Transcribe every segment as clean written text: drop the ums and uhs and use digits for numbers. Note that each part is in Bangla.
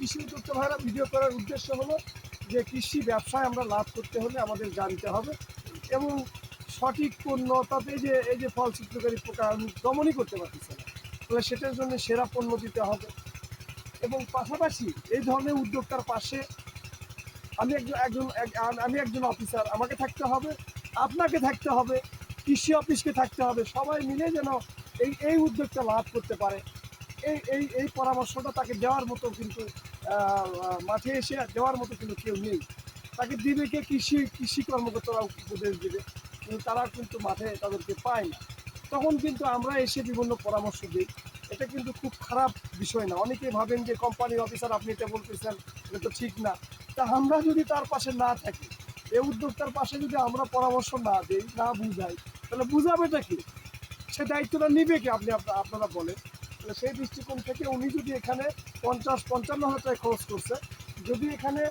কৃষি উদ্যোক্তা ভাইরা ভিডিও করার উদ্দেশ্য হলো যে কৃষি ব্যবসায় আমরা লাভ করতে হলে আমাদের জানতে হবে এবং সঠিক পণ্য তাতে এই যে ফল ছিদ্রকারী পোকা আমি দমনই করতে পারতেছি না, তাহলে সেটার জন্য সেরা পণ্য দিতে হবে। এবং পাশাপাশি এই ধরনের উদ্যোক্তার পাশে আমি একজন অফিসার, আমাকে থাকতে হবে, আপনাকে থাকতে হবে, কৃষি অফিসকে থাকতে হবে, সবাই মিলে যেন এই উদ্যোগটা লাভ করতে পারে। এই পরামর্শটা তাকে দেওয়ার মতো কিন্তু মাঠে এসে দেওয়ার মতো কিন্তু কেউ নেই। তাকে দিবে কে? কৃষি কর্মকর্তারা উপদেশ দেবে, কিন্তু তারা কিন্তু মাঠে তাদেরকে পায় না। তখন কিন্তু আমরা এসে বিভিন্ন পরামর্শ দিই। এটা কিন্তু খুব খারাপ বিষয় না। অনেকেই ভাবেন যে কোম্পানির অফিসার আপনি এটা বলতেছেন, এটা তো ঠিক না। তা আমরা যদি তার পাশে না থাকি, এই উদ্যোক্তার পাশে যদি আমরা পরামর্শ না দিই, না বুঝাই, তাহলে বুঝাবেটা কি? সে দায়িত্বটা নিবে কি? আপনারা বলেন। তাহলে সেই দৃষ্টিকোণ থেকে উনি যদি এখানে ৫০-৫৫ হাজার টাকা খরচ করছে, যদি এখানে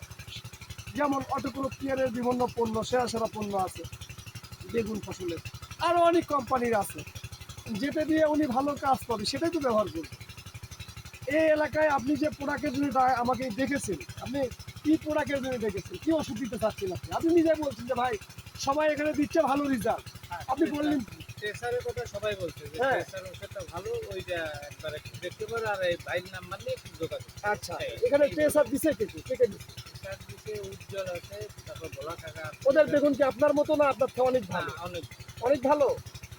যেমন অটোক্রপ কেয়ারের বিভিন্ন পণ্য, সেরা সেরা পণ্য আছে বেগুন ফসলের, আরও অনেক কোম্পানির আছে, যেটা দিয়ে উনি ভালো কাজ পাবে সেটাই তো ব্যবহার করবে। এই এলাকায় আপনি যে প্রোডাক্টের জন্য আমাকে দেখেছেন, আপনি কি প্রোডাক্টের জন্য দেখেছেন, কি ওষুধ দিতে চাচ্ছেন আপনি নিজে বলছেন যে ভাই সবাই এখানে দিচ্ছে ভালো রেজাল্ট, আপনি বললেন ট্রেসারের কথা সবাই বলছে যে হ্যাঁ। ট্রেসার ওষুধটা ভালো, ওইটা একবার একটু দেখতে পারো আর এই ভাইয়ের নাম্বার নিয়ে একটু যোগাযোগ। আচ্ছা, এখানে ট্রেসার দিছে কে কে কে দিচ্ছে? ট্রেসার দিছে উজ্জ্বল আছে, তারপর ভোলা কাকা আছে। ওদের বেগুন কি আপনার মতো না আপনার থেকে অনেক ভালো? অনেক অনেক ভালো।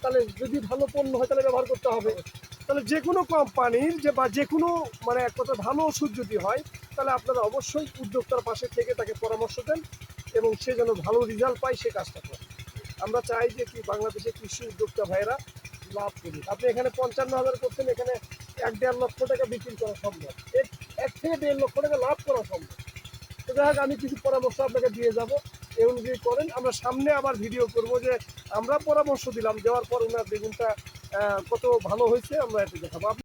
তাহলে যদি ভালো পণ্য হয় তাহলে ব্যবহার করতে হবে। তাহলে যে কোনো কোম্পানির বা যে কোনো মানে এক কথা ভালো ওষুধ যদি হয়, তাহলে আপনারা অবশ্যই উদ্যোক্তার পাশে থেকে তাকে পরামর্শ দেন এবং সে যেন ভালো রেজাল্ট পায় সে কাজটা করে। আমরা চাই যে কি বাংলাদেশের কৃষি উদ্যোক্তা ভাইয়েরা লাভ করুক। আপনি এখানে ৫৫ হাজার করছেন, এখানে ১-১.৫ লক্ষ টাকা বিক্রি করা সম্ভব, ১ থেকে ১.৫ লক্ষ টাকা লাভ করা সম্ভব। তো যাই হোক, আমি কিছু পরামর্শ আপনাকে দিয়ে যাব, এই অনুযায়ী করেন। আমরা সামনে আবার ভিডিও করব যে আমরা পরামর্শ দিলাম, দেওয়ার পর ওনার বেগুনটা কত ভালো হয়েছে আমরা এটা দেখাবো।